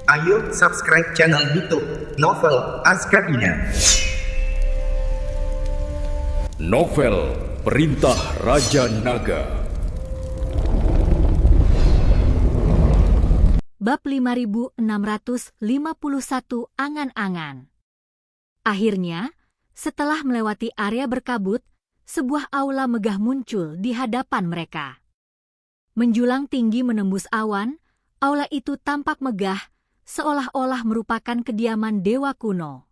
Ayo subscribe channel YouTube Novel Azkabina. Novel Perintah Raja Naga. Bab 5651 Angan-angan. Akhirnya, setelah melewati area berkabut, sebuah aula megah muncul di hadapan mereka. Menjulang tinggi menembus awan, aula itu tampak megah, seolah-olah merupakan kediaman dewa kuno.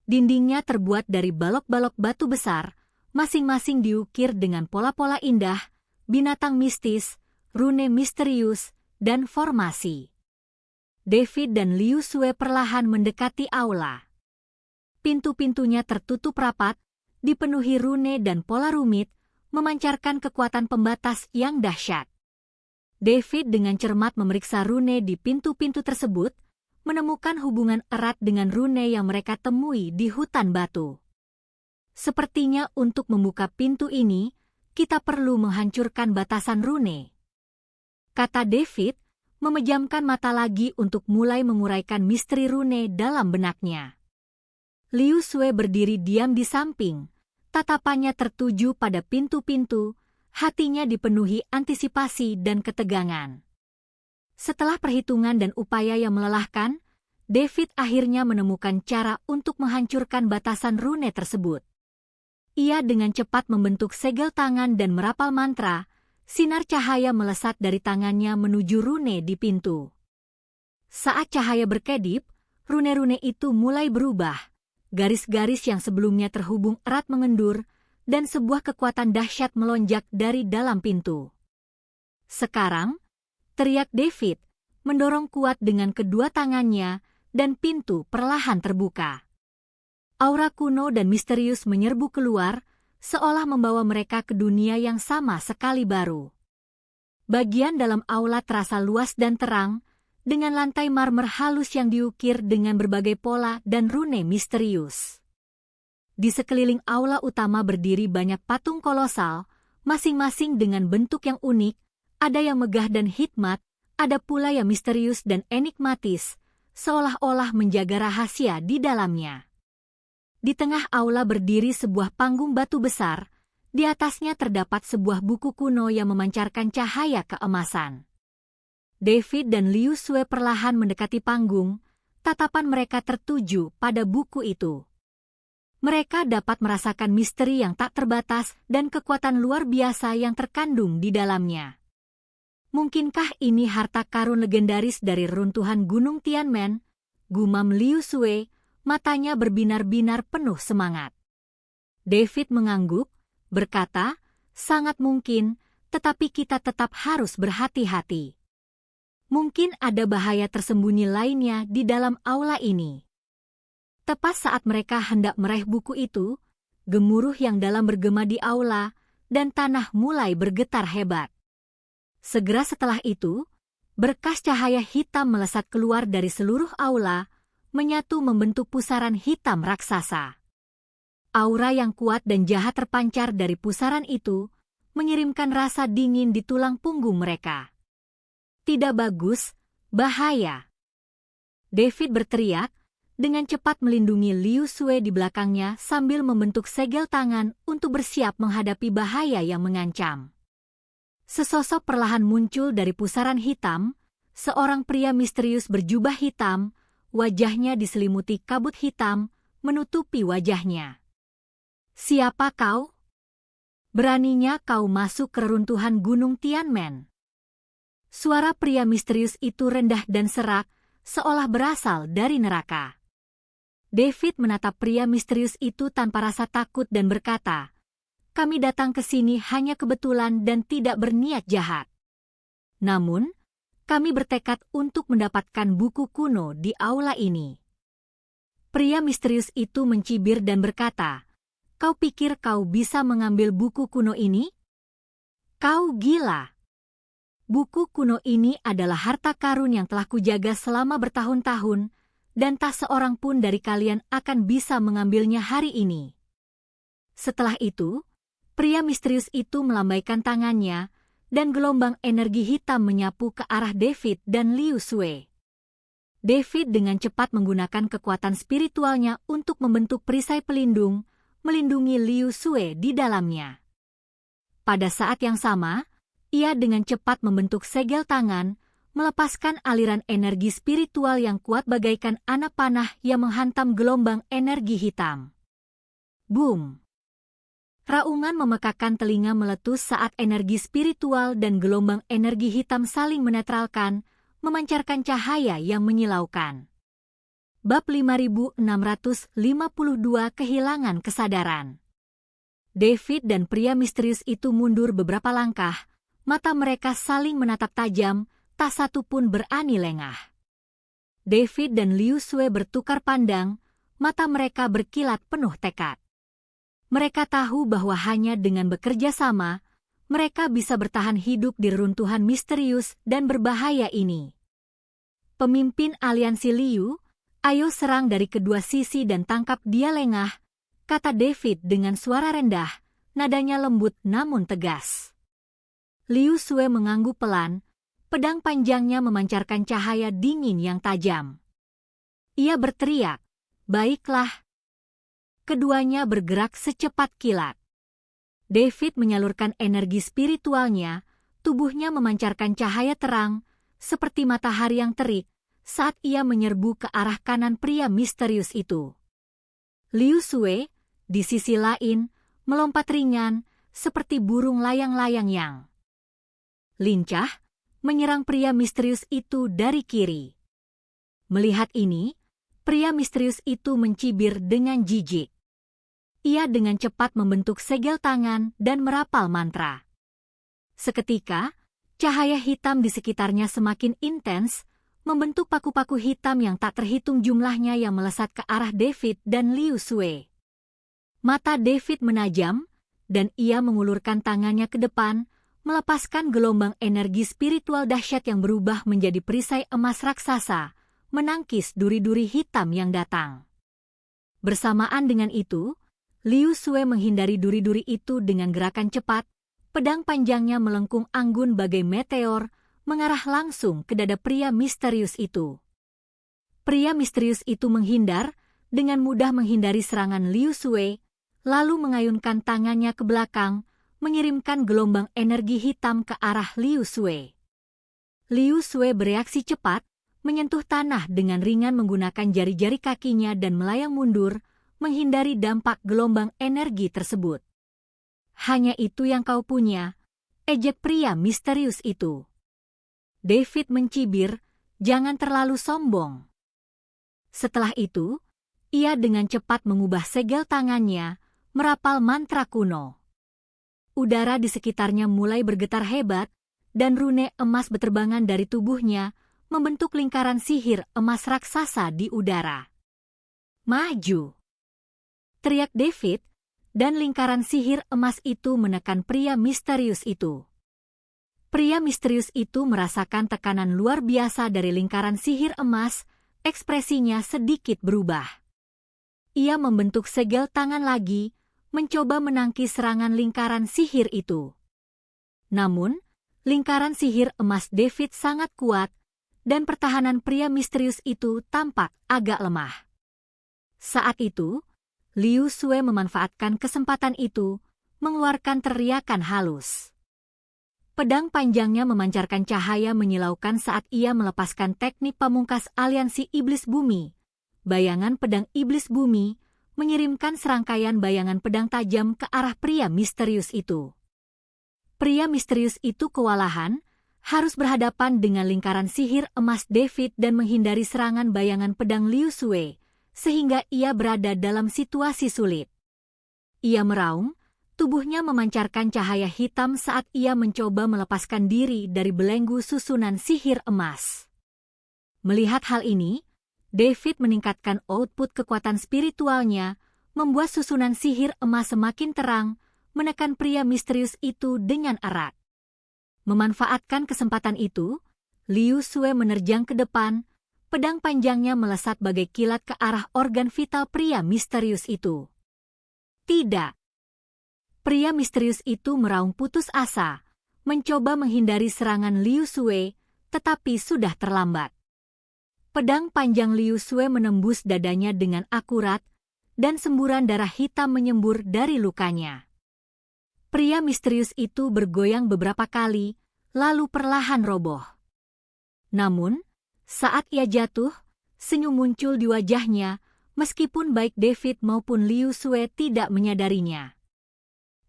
Dindingnya terbuat dari balok-balok batu besar, masing-masing diukir dengan pola-pola indah, binatang mistis, rune misterius, dan formasi. David dan Liu Sue perlahan mendekati aula. Pintu-pintunya tertutup rapat, dipenuhi rune dan pola rumit, memancarkan kekuatan pembatas yang dahsyat. David dengan cermat memeriksa rune di pintu-pintu tersebut, menemukan hubungan erat dengan rune yang mereka temui di hutan batu. Sepertinya untuk membuka pintu ini, kita perlu menghancurkan batasan rune, kata David, memejamkan mata lagi untuk mulai menguraikan misteri rune dalam benaknya. Liu Sue berdiri diam di samping, tatapannya tertuju pada pintu-pintu, hatinya dipenuhi antisipasi dan ketegangan. Setelah perhitungan dan upaya yang melelahkan, David akhirnya menemukan cara untuk menghancurkan batasan rune tersebut. Ia dengan cepat membentuk segel tangan dan merapal mantra, sinar cahaya melesat dari tangannya menuju rune di pintu. Saat cahaya berkedip, rune-rune itu mulai berubah. Garis-garis yang sebelumnya terhubung erat mengendur, dan sebuah kekuatan dahsyat melonjak dari dalam pintu. Sekarang, teriak David, mendorong kuat dengan kedua tangannya, dan pintu perlahan terbuka. Aura kuno dan misterius menyerbu keluar, seolah membawa mereka ke dunia yang sama sekali baru. Bagian dalam aula terasa luas dan terang, dengan lantai marmer halus yang diukir dengan berbagai pola dan rune misterius. Di sekeliling aula utama berdiri banyak patung kolosal, masing-masing dengan bentuk yang unik, ada yang megah dan hikmat, ada pula yang misterius dan enigmatis, seolah-olah menjaga rahasia di dalamnya. Di tengah aula berdiri sebuah panggung batu besar, di atasnya terdapat sebuah buku kuno yang memancarkan cahaya keemasan. David dan Liu Sue perlahan mendekati panggung, tatapan mereka tertuju pada buku itu. Mereka dapat merasakan misteri yang tak terbatas dan kekuatan luar biasa yang terkandung di dalamnya. Mungkinkah ini harta karun legendaris dari reruntuhan Gunung Tianmen? Gumam Liu Sue, matanya berbinar-binar penuh semangat. David mengangguk, berkata, sangat mungkin, tetapi kita tetap harus berhati-hati. Mungkin ada bahaya tersembunyi lainnya di dalam aula ini. Tepat saat mereka hendak meraih buku itu, gemuruh yang dalam bergema di aula, dan tanah mulai bergetar hebat. Segera setelah itu, berkas cahaya hitam melesat keluar dari seluruh aula, menyatu membentuk pusaran hitam raksasa. Aura yang kuat dan jahat terpancar dari pusaran itu, mengirimkan rasa dingin di tulang punggung mereka. Tidak bagus, bahaya. David berteriak, dengan cepat melindungi Liu Sue di belakangnya sambil membentuk segel tangan untuk bersiap menghadapi bahaya yang mengancam. Sesosok perlahan muncul dari pusaran hitam, seorang pria misterius berjubah hitam, wajahnya diselimuti kabut hitam, menutupi wajahnya. Siapa kau? Beraninya kau masuk ke reruntuhan Gunung Tianmen? Suara pria misterius itu rendah dan serak, seolah berasal dari neraka. David menatap pria misterius itu tanpa rasa takut dan berkata, kami datang ke sini hanya kebetulan dan tidak berniat jahat. Namun, kami bertekad untuk mendapatkan buku kuno di aula ini. Pria misterius itu mencibir dan berkata, kau pikir kau bisa mengambil buku kuno ini? Kau gila. Buku kuno ini adalah harta karun yang telah kujaga selama bertahun-tahun, dan tak seorang pun dari kalian akan bisa mengambilnya hari ini. Setelah itu, pria misterius itu melambaikan tangannya, dan gelombang energi hitam menyapu ke arah David dan Liu Sue. David dengan cepat menggunakan kekuatan spiritualnya untuk membentuk perisai pelindung, melindungi Liu Sue di dalamnya. Pada saat yang sama, ia dengan cepat membentuk segel tangan, melepaskan aliran energi spiritual yang kuat bagaikan anak panah yang menghantam gelombang energi hitam. Boom! Raungan memekakan telinga meletus saat energi spiritual dan gelombang energi hitam saling menetralkan, memancarkan cahaya yang menyilaukan. Bab 5652 Kehilangan Kesadaran. David dan pria misterius itu mundur beberapa langkah, mata mereka saling menatap tajam, tak satu pun berani lengah. David dan Liu Sue bertukar pandang, mata mereka berkilat penuh tekad. Mereka tahu bahwa hanya dengan bekerja sama, mereka bisa bertahan hidup di reruntuhan misterius dan berbahaya ini. Pemimpin aliansi Liu, ayo serang dari kedua sisi dan tangkap dia lengah, kata David dengan suara rendah, nadanya lembut namun tegas. Liu Sue mengangguk pelan, pedang panjangnya memancarkan cahaya dingin yang tajam. Ia berteriak, "Baiklah." Keduanya bergerak secepat kilat. David menyalurkan energi spiritualnya, tubuhnya memancarkan cahaya terang, seperti matahari yang terik, saat ia menyerbu ke arah kanan pria misterius itu. Liu Sue, di sisi lain, melompat ringan, seperti burung layang-layang yang lincah, menyerang pria misterius itu dari kiri. Melihat ini, pria misterius itu mencibir dengan jijik. Ia dengan cepat membentuk segel tangan dan merapal mantra. Seketika, cahaya hitam di sekitarnya semakin intens, membentuk paku-paku hitam yang tak terhitung jumlahnya yang melesat ke arah David dan Liu Sue. Mata David menajam, dan ia mengulurkan tangannya ke depan, melepaskan gelombang energi spiritual dahsyat yang berubah menjadi perisai emas raksasa, menangkis duri-duri hitam yang datang. Bersamaan dengan itu, Liu Sue menghindari duri-duri itu dengan gerakan cepat, pedang panjangnya melengkung anggun bagai meteor, mengarah langsung ke dada pria misterius itu. Pria misterius itu menghindar, dengan mudah menghindari serangan Liu Sue, lalu mengayunkan tangannya ke belakang, mengirimkan gelombang energi hitam ke arah Liu Sue. Liu Sue bereaksi cepat, menyentuh tanah dengan ringan menggunakan jari-jari kakinya dan melayang mundur, menghindari dampak gelombang energi tersebut. "Hanya itu yang kau punya," ejek pria misterius itu. David mencibir, "Jangan terlalu sombong." Setelah itu, ia dengan cepat mengubah segel tangannya, merapal mantra kuno. Udara di sekitarnya mulai bergetar hebat, dan rune emas beterbangan dari tubuhnya, membentuk lingkaran sihir emas raksasa di udara. "Maju!" teriak David, dan lingkaran sihir emas itu menekan pria misterius itu. Pria misterius itu merasakan tekanan luar biasa dari lingkaran sihir emas, ekspresinya sedikit berubah. Ia membentuk segel tangan lagi, mencoba menangkis serangan lingkaran sihir itu. Namun, lingkaran sihir emas David sangat kuat, dan pertahanan pria misterius itu tampak agak lemah. Saat itu, Liu Sue memanfaatkan kesempatan itu, mengeluarkan teriakan halus. Pedang panjangnya memancarkan cahaya menyilaukan saat ia melepaskan teknik pamungkas aliansi iblis bumi. Bayangan pedang iblis bumi mengirimkan serangkaian bayangan pedang tajam ke arah pria misterius itu. Pria misterius itu kewalahan, harus berhadapan dengan lingkaran sihir emas David dan menghindari serangan bayangan pedang Liu Sue, sehingga ia berada dalam situasi sulit. Ia meraung, tubuhnya memancarkan cahaya hitam saat ia mencoba melepaskan diri dari belenggu susunan sihir emas. Melihat hal ini, David meningkatkan output kekuatan spiritualnya, membuat susunan sihir emas semakin terang, menekan pria misterius itu dengan erat. Memanfaatkan kesempatan itu, Liu Sue menerjang ke depan, pedang panjangnya melesat bagai kilat ke arah organ vital pria misterius itu. Tidak. Pria misterius itu meraung putus asa, mencoba menghindari serangan Liu Sue, tetapi sudah terlambat. Pedang panjang Liu Sue menembus dadanya dengan akurat, dan semburan darah hitam menyembur dari lukanya. Pria misterius itu bergoyang beberapa kali, lalu perlahan roboh. Namun, saat ia jatuh, senyum muncul di wajahnya, meskipun baik David maupun Liu Sue tidak menyadarinya.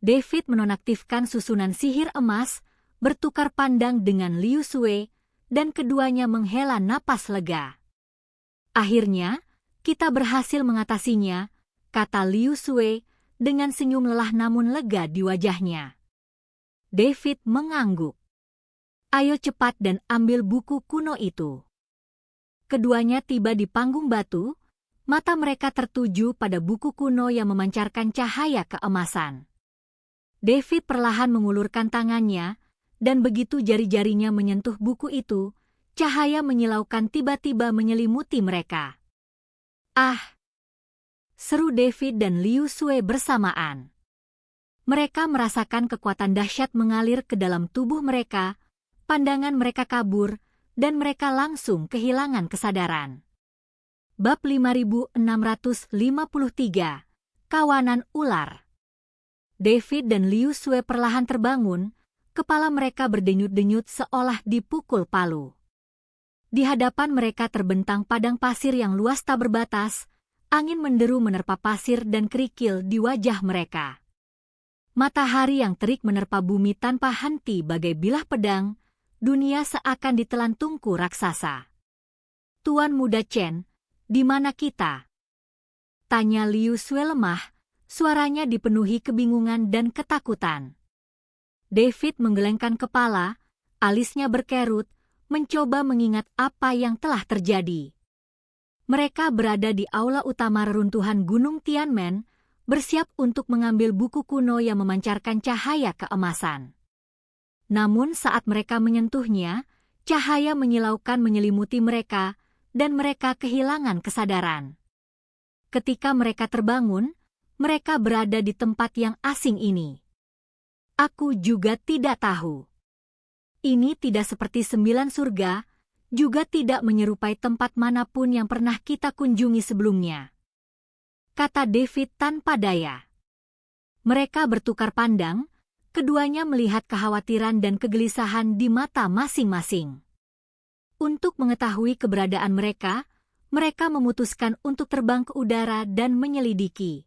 David menonaktifkan susunan sihir emas, bertukar pandang dengan Liu Sue, dan keduanya menghela napas lega. Akhirnya, kita berhasil mengatasinya, kata Liu Sue, dengan senyum lelah namun lega di wajahnya. David mengangguk. Ayo cepat dan ambil buku kuno itu. Keduanya tiba di panggung batu, mata mereka tertuju pada buku kuno yang memancarkan cahaya keemasan. David perlahan mengulurkan tangannya, dan begitu jari-jarinya menyentuh buku itu, cahaya menyilaukan tiba-tiba menyelimuti mereka. Ah! Seru David dan Liu Sue bersamaan. Mereka merasakan kekuatan dahsyat mengalir ke dalam tubuh mereka, pandangan mereka kabur, dan mereka langsung kehilangan kesadaran. Bab 5653, Kawanan Ular. David dan Liu Sue perlahan terbangun, kepala mereka berdenyut-denyut seolah dipukul palu. Di hadapan mereka terbentang padang pasir yang luas tak berbatas, angin menderu menerpa pasir dan kerikil di wajah mereka. Matahari yang terik menerpa bumi tanpa henti bagai bilah pedang, dunia seakan ditelan tungku raksasa. Tuan Muda Chen, di mana kita? Tanya Liu Sue lemah, suaranya dipenuhi kebingungan dan ketakutan. David menggelengkan kepala, alisnya berkerut, mencoba mengingat apa yang telah terjadi. Mereka berada di aula utama reruntuhan Gunung Tianmen, bersiap untuk mengambil buku kuno yang memancarkan cahaya keemasan. Namun saat mereka menyentuhnya, cahaya menyilaukan menyelimuti mereka, dan mereka kehilangan kesadaran. Ketika mereka terbangun, mereka berada di tempat yang asing ini. Aku juga tidak tahu. Ini tidak seperti 9 surga, juga tidak menyerupai tempat manapun yang pernah kita kunjungi sebelumnya, kata David tanpa daya. Mereka bertukar pandang, keduanya melihat kekhawatiran dan kegelisahan di mata masing-masing. Untuk mengetahui keberadaan mereka, mereka memutuskan untuk terbang ke udara dan menyelidiki.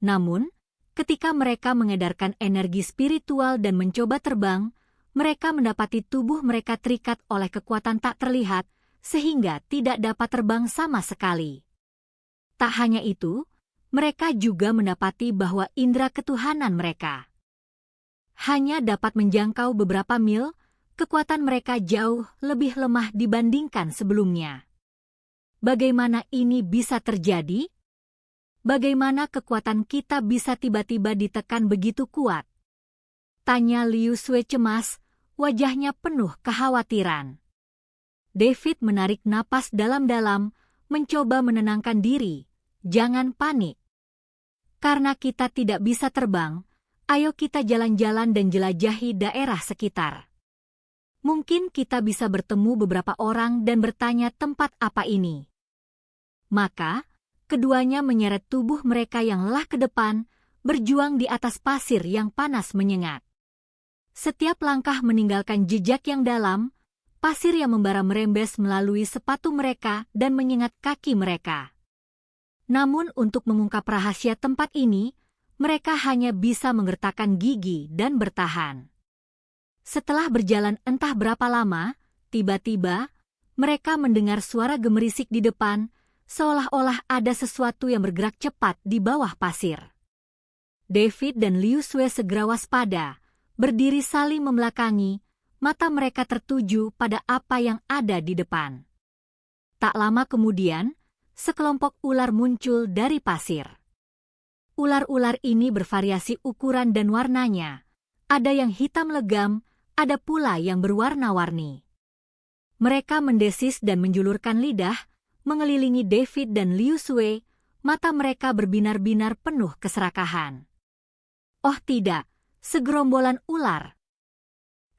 Namun, ketika mereka mengedarkan energi spiritual dan mencoba terbang, mereka mendapati tubuh mereka terikat oleh kekuatan tak terlihat, sehingga tidak dapat terbang sama sekali. Tak hanya itu, mereka juga mendapati bahwa indera ketuhanan mereka hanya dapat menjangkau beberapa mil, kekuatan mereka jauh lebih lemah dibandingkan sebelumnya. Bagaimana ini bisa terjadi? Bagaimana kekuatan kita bisa tiba-tiba ditekan begitu kuat? Tanya Liu Sue cemas, wajahnya penuh kekhawatiran. David menarik napas dalam-dalam, mencoba menenangkan diri. Jangan panik. Karena kita tidak bisa terbang, ayo kita jalan-jalan dan jelajahi daerah sekitar. Mungkin kita bisa bertemu beberapa orang dan bertanya tempat apa ini. Maka, keduanya menyeret tubuh mereka yang lelah ke depan, berjuang di atas pasir yang panas menyengat. Setiap langkah meninggalkan jejak yang dalam, pasir yang membara merembes melalui sepatu mereka dan menyengat kaki mereka. Namun untuk mengungkap rahasia tempat ini, mereka hanya bisa menggertakkan gigi dan bertahan. Setelah berjalan entah berapa lama, tiba-tiba, mereka mendengar suara gemerisik di depan, seolah-olah ada sesuatu yang bergerak cepat di bawah pasir. David dan Liu Sue segera waspada, berdiri saling membelakangi, mata mereka tertuju pada apa yang ada di depan. Tak lama kemudian, sekelompok ular muncul dari pasir. Ular-ular ini bervariasi ukuran dan warnanya, ada yang hitam legam, ada pula yang berwarna-warni. Mereka mendesis dan menjulurkan lidah, mengelilingi David dan Liu Sue, mata mereka berbinar-binar penuh keserakahan. Oh tidak, segerombolan ular!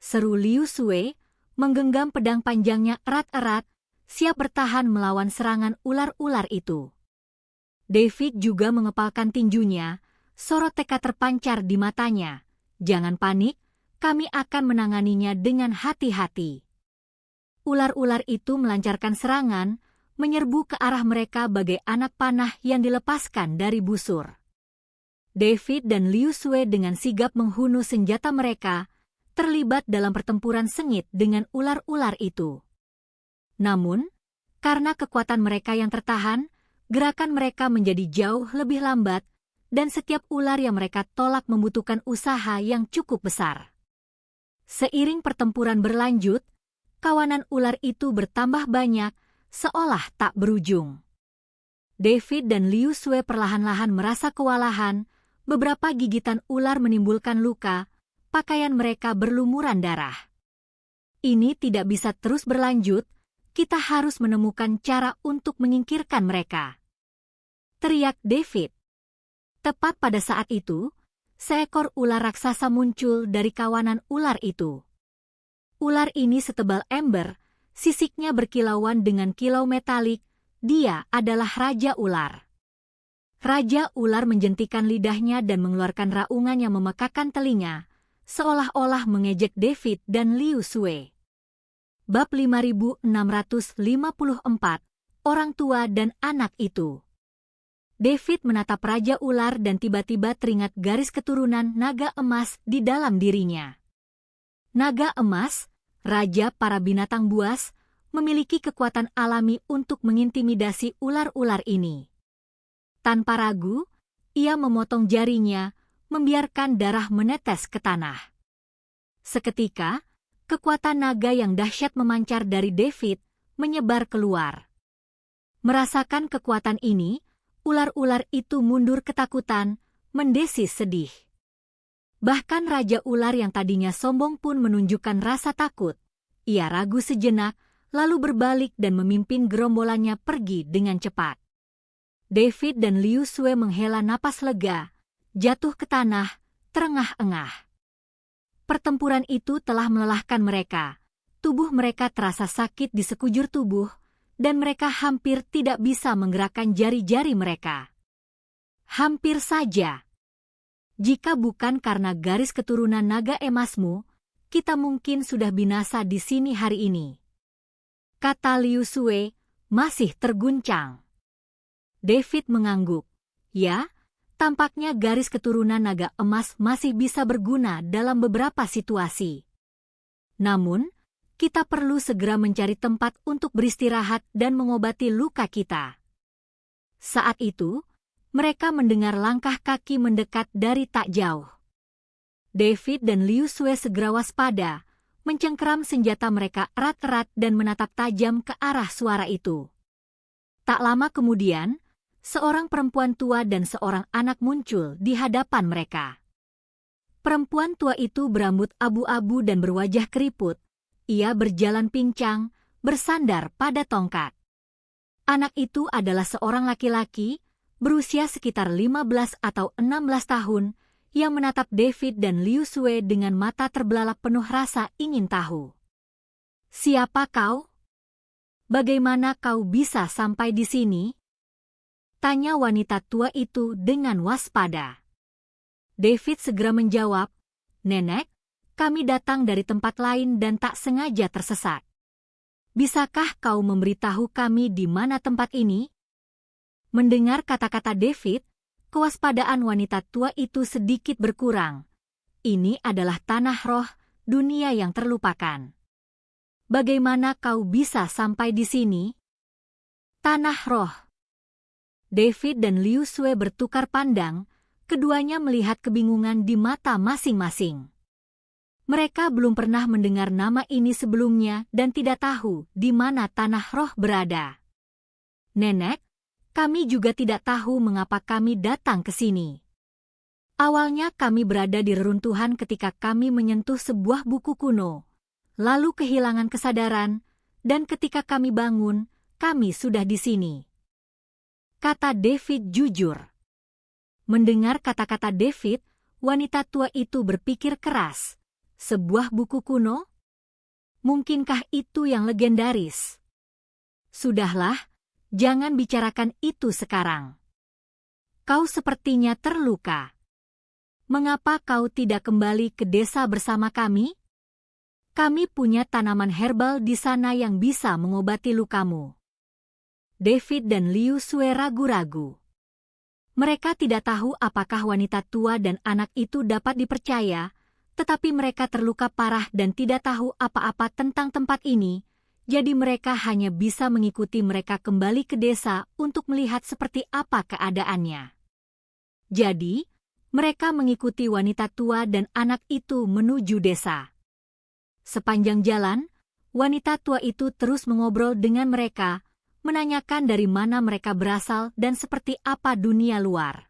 Seru Liu Sue, menggenggam pedang panjangnya erat-erat, siap bertahan melawan serangan ular-ular itu. David juga mengepalkan tinjunya, sorot tekad terpancar di matanya. Jangan panik, kami akan menanganinya dengan hati-hati. Ular-ular itu melancarkan serangan, menyerbu ke arah mereka bagai anak panah yang dilepaskan dari busur. David dan Liu Sui dengan sigap menghunu senjata mereka, terlibat dalam pertempuran sengit dengan ular-ular itu. Namun, karena kekuatan mereka yang tertahan, gerakan mereka menjadi jauh lebih lambat, dan setiap ular yang mereka tolak membutuhkan usaha yang cukup besar. Seiring pertempuran berlanjut, kawanan ular itu bertambah banyak, seolah tak berujung. David dan Liu Sui perlahan-lahan merasa kewalahan, beberapa gigitan ular menimbulkan luka, pakaian mereka berlumuran darah. Ini tidak bisa terus berlanjut, kita harus menemukan cara untuk menyingkirkan mereka. Teriak David. Tepat pada saat itu, seekor ular raksasa muncul dari kawanan ular itu. Ular ini setebal ember, sisiknya berkilauan dengan kilau metalik, dia adalah Raja Ular. Raja Ular menjentikan lidahnya dan mengeluarkan raungan yang memekakan telinga, seolah-olah mengejek David dan Liu Sui. Bab 5654, Orang Tua dan Anak Itu. David menatap Raja Ular dan tiba-tiba teringat garis keturunan naga emas di dalam dirinya. Naga emas, raja para binatang buas, memiliki kekuatan alami untuk mengintimidasi ular-ular ini. Tanpa ragu, ia memotong jarinya, membiarkan darah menetes ke tanah. Seketika, kekuatan naga yang dahsyat memancar dari David, menyebar keluar. Merasakan kekuatan ini, ular-ular itu mundur ketakutan, mendesis sedih. Bahkan Raja Ular yang tadinya sombong pun menunjukkan rasa takut. Ia ragu sejenak, lalu berbalik dan memimpin gerombolannya pergi dengan cepat. David dan Liu Sui menghela napas lega, jatuh ke tanah, terengah-engah. Pertempuran itu telah melelahkan mereka. Tubuh mereka terasa sakit di sekujur tubuh, dan mereka hampir tidak bisa menggerakkan jari-jari mereka. Hampir saja. Jika bukan karena garis keturunan naga emasmu, kita mungkin sudah binasa di sini hari ini. Kata Liu Sui, masih terguncang. David mengangguk. Ya, tampaknya garis keturunan naga emas masih bisa berguna dalam beberapa situasi. Namun, kita perlu segera mencari tempat untuk beristirahat dan mengobati luka kita. Saat itu, mereka mendengar langkah kaki mendekat dari tak jauh. David dan Liu Sui segera waspada, mencengkeram senjata mereka erat-erat dan menatap tajam ke arah suara itu. Tak lama kemudian, seorang perempuan tua dan seorang anak muncul di hadapan mereka. Perempuan tua itu berambut abu-abu dan berwajah keriput. Ia berjalan pincang, bersandar pada tongkat. Anak itu adalah seorang laki-laki, berusia sekitar 15 atau 16 tahun, yang menatap David dan Liu Sui dengan mata terbelalak penuh rasa ingin tahu. Siapa kau? Bagaimana kau bisa sampai di sini? Tanya wanita tua itu dengan waspada. David segera menjawab, Nenek, kami datang dari tempat lain dan tak sengaja tersesat. Bisakah kau memberitahu kami di mana tempat ini? Mendengar kata-kata David, kewaspadaan wanita tua itu sedikit berkurang. Ini adalah tanah roh, dunia yang terlupakan. Bagaimana kau bisa sampai di sini? Tanah roh. David dan Liu Sui bertukar pandang, keduanya melihat kebingungan di mata masing-masing. Mereka belum pernah mendengar nama ini sebelumnya dan tidak tahu di mana tanah roh berada. Nenek, kami juga tidak tahu mengapa kami datang ke sini. Awalnya kami berada di reruntuhan ketika kami menyentuh sebuah buku kuno, lalu kehilangan kesadaran, dan ketika kami bangun, kami sudah di sini. Kata David jujur. Mendengar kata-kata David, wanita tua itu berpikir keras. Sebuah buku kuno? Mungkinkah itu yang legendaris? Sudahlah, jangan bicarakan itu sekarang. Kau sepertinya terluka. Mengapa kau tidak kembali ke desa bersama kami? Kami punya tanaman herbal di sana yang bisa mengobati lukamu. David dan Liu Sue ragu-ragu. Mereka tidak tahu apakah wanita tua dan anak itu dapat dipercaya, tetapi mereka terluka parah dan tidak tahu apa-apa tentang tempat ini, jadi mereka hanya bisa mengikuti mereka kembali ke desa untuk melihat seperti apa keadaannya. Jadi, mereka mengikuti wanita tua dan anak itu menuju desa. Sepanjang jalan, wanita tua itu terus mengobrol dengan mereka, menanyakan dari mana mereka berasal dan seperti apa dunia luar.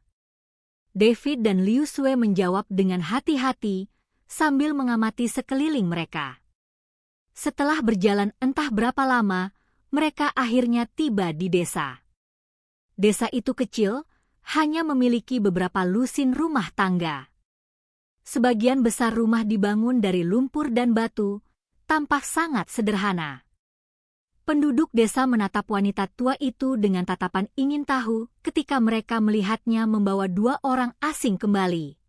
David dan Liu Sue menjawab dengan hati-hati sambil mengamati sekeliling mereka. Setelah berjalan entah berapa lama, mereka akhirnya tiba di desa. Desa itu kecil, hanya memiliki beberapa lusin rumah tangga. Sebagian besar rumah dibangun dari lumpur dan batu, tampak sangat sederhana. Penduduk desa menatap wanita tua itu dengan tatapan ingin tahu ketika mereka melihatnya membawa 2 orang asing kembali.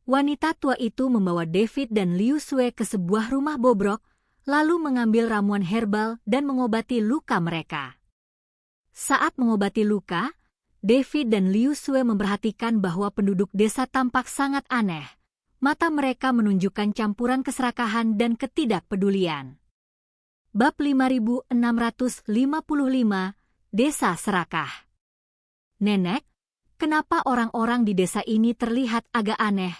Wanita tua itu membawa David dan Liu Sue ke sebuah rumah bobrok, lalu mengambil ramuan herbal dan mengobati luka mereka. Saat mengobati luka, David dan Liu Sue memperhatikan bahwa penduduk desa tampak sangat aneh. Mata mereka menunjukkan campuran keserakahan dan ketidakpedulian. Bab 5655, Desa Serakah. Nenek, kenapa orang-orang di desa ini terlihat agak aneh?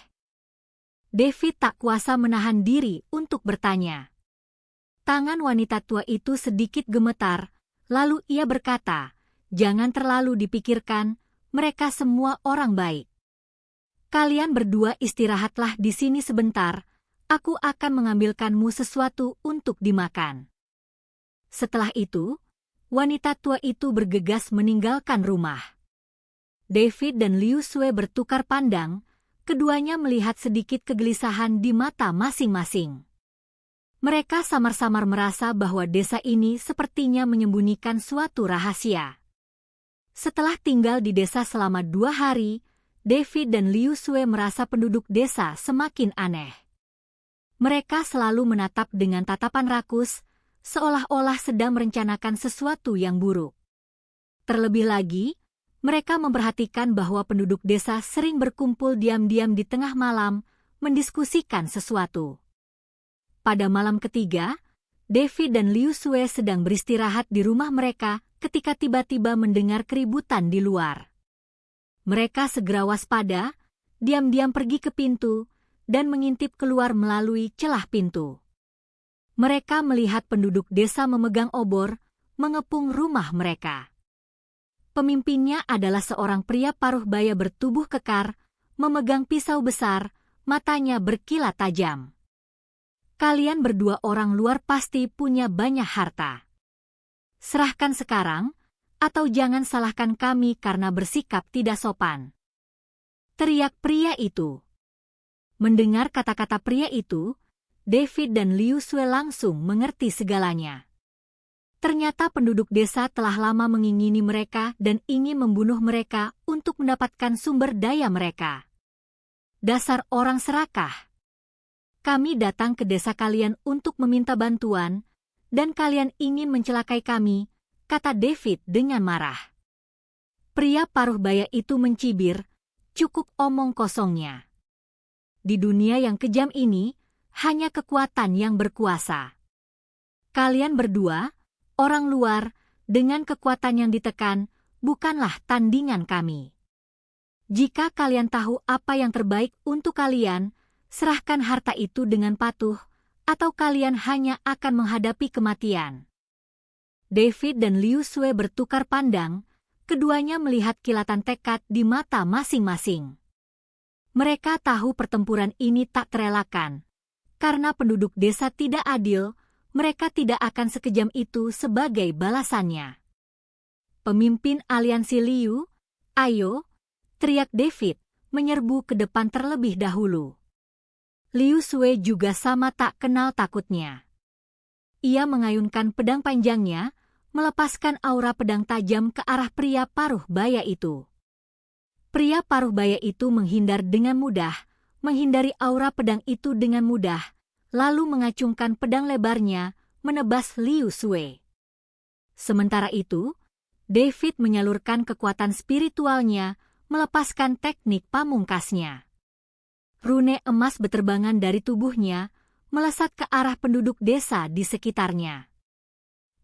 David tak kuasa menahan diri untuk bertanya. Tangan wanita tua itu sedikit gemetar, lalu ia berkata, "Jangan terlalu dipikirkan, mereka semua orang baik. Kalian berdua istirahatlah di sini sebentar, aku akan mengambilkanmu sesuatu untuk dimakan." Setelah itu, wanita tua itu bergegas meninggalkan rumah. David dan Liu Sue bertukar pandang, keduanya melihat sedikit kegelisahan di mata masing-masing. Mereka samar-samar merasa bahwa desa ini sepertinya menyembunyikan suatu rahasia. Setelah tinggal di desa selama 2 hari, David dan Liu Sue merasa penduduk desa semakin aneh. Mereka selalu menatap dengan tatapan rakus, seolah-olah sedang merencanakan sesuatu yang buruk. Terlebih lagi, mereka memperhatikan bahwa penduduk desa sering berkumpul diam-diam di tengah malam, mendiskusikan sesuatu. Pada malam ketiga, David dan Liu Sue sedang beristirahat di rumah mereka ketika tiba-tiba mendengar keributan di luar. Mereka segera waspada, diam-diam pergi ke pintu, dan mengintip keluar melalui celah pintu. Mereka melihat penduduk desa memegang obor, mengepung rumah mereka. Pemimpinnya adalah seorang pria paruh baya bertubuh kekar, memegang pisau besar, matanya berkilat tajam. Kalian berdua orang luar pasti punya banyak harta. Serahkan sekarang, atau jangan salahkan kami karena bersikap tidak sopan. Teriak pria itu. Mendengar kata-kata pria itu, David dan Liu Sue langsung mengerti segalanya. Ternyata penduduk desa telah lama mengingini mereka dan ingin membunuh mereka untuk mendapatkan sumber daya mereka. Dasar orang serakah. Kami datang ke desa kalian untuk meminta bantuan, dan kalian ingin mencelakai kami, kata David dengan marah. Pria paruh baya itu mencibir, cukup omong kosongnya. Di dunia yang kejam ini, hanya kekuatan yang berkuasa. Kalian berdua, orang luar, dengan kekuatan yang ditekan, bukanlah tandingan kami. Jika kalian tahu apa yang terbaik untuk kalian, serahkan harta itu dengan patuh, atau kalian hanya akan menghadapi kematian. David dan Liu Sue bertukar pandang, keduanya melihat kilatan tekad di mata masing-masing. Mereka tahu pertempuran ini tak terelakkan. Karena penduduk desa tidak adil, mereka tidak akan sekejam itu sebagai balasannya. Pemimpin aliansi Liu, "Ayo!" teriak David, menyerbu ke depan terlebih dahulu. Liu Sue juga sama tak kenal takutnya. Ia mengayunkan pedang panjangnya, melepaskan aura pedang tajam ke arah pria paruh baya itu. Pria paruh baya itu menghindar dengan mudah, menghindari aura pedang itu dengan mudah, lalu mengacungkan pedang lebarnya, menebas Liu Sui. Sementara itu, David menyalurkan kekuatan spiritualnya, melepaskan teknik pamungkasnya. Rune emas beterbangan dari tubuhnya, melesat ke arah penduduk desa di sekitarnya.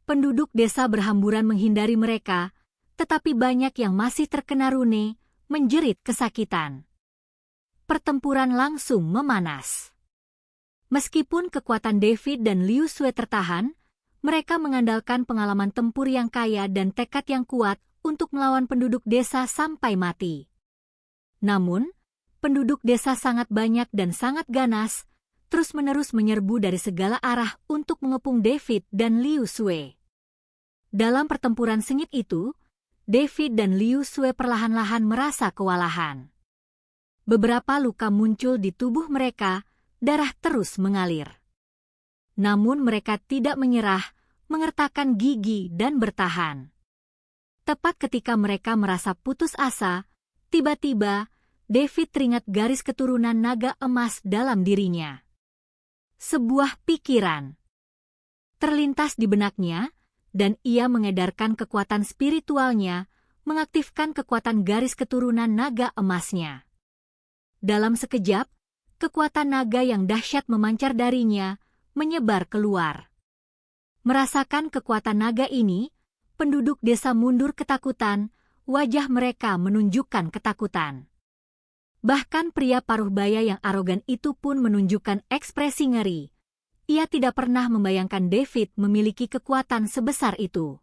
Penduduk desa berhamburan menghindari mereka, tetapi banyak yang masih terkena rune, menjerit kesakitan. Pertempuran langsung memanas. Meskipun kekuatan David dan Liu Sui tertahan, mereka mengandalkan pengalaman tempur yang kaya dan tekad yang kuat untuk melawan penduduk desa sampai mati. Namun, penduduk desa sangat banyak dan sangat ganas, terus-menerus menyerbu dari segala arah untuk mengepung David dan Liu Sui. Dalam pertempuran sengit itu, David dan Liu Sui perlahan-lahan merasa kewalahan. Beberapa luka muncul di tubuh mereka, darah terus mengalir. Namun mereka tidak menyerah, mengertakkan gigi dan bertahan. Tepat ketika mereka merasa putus asa, tiba-tiba David teringat garis keturunan naga emas dalam dirinya. Sebuah pikiran terlintas di benaknya, dan ia mengedarkan kekuatan spiritualnya, mengaktifkan kekuatan garis keturunan naga emasnya. Dalam sekejap, kekuatan naga yang dahsyat memancar darinya, menyebar keluar. Merasakan kekuatan naga ini, penduduk desa mundur ketakutan, wajah mereka menunjukkan ketakutan. Bahkan pria paruh baya yang arogan itu pun menunjukkan ekspresi ngeri. Ia tidak pernah membayangkan David memiliki kekuatan sebesar itu.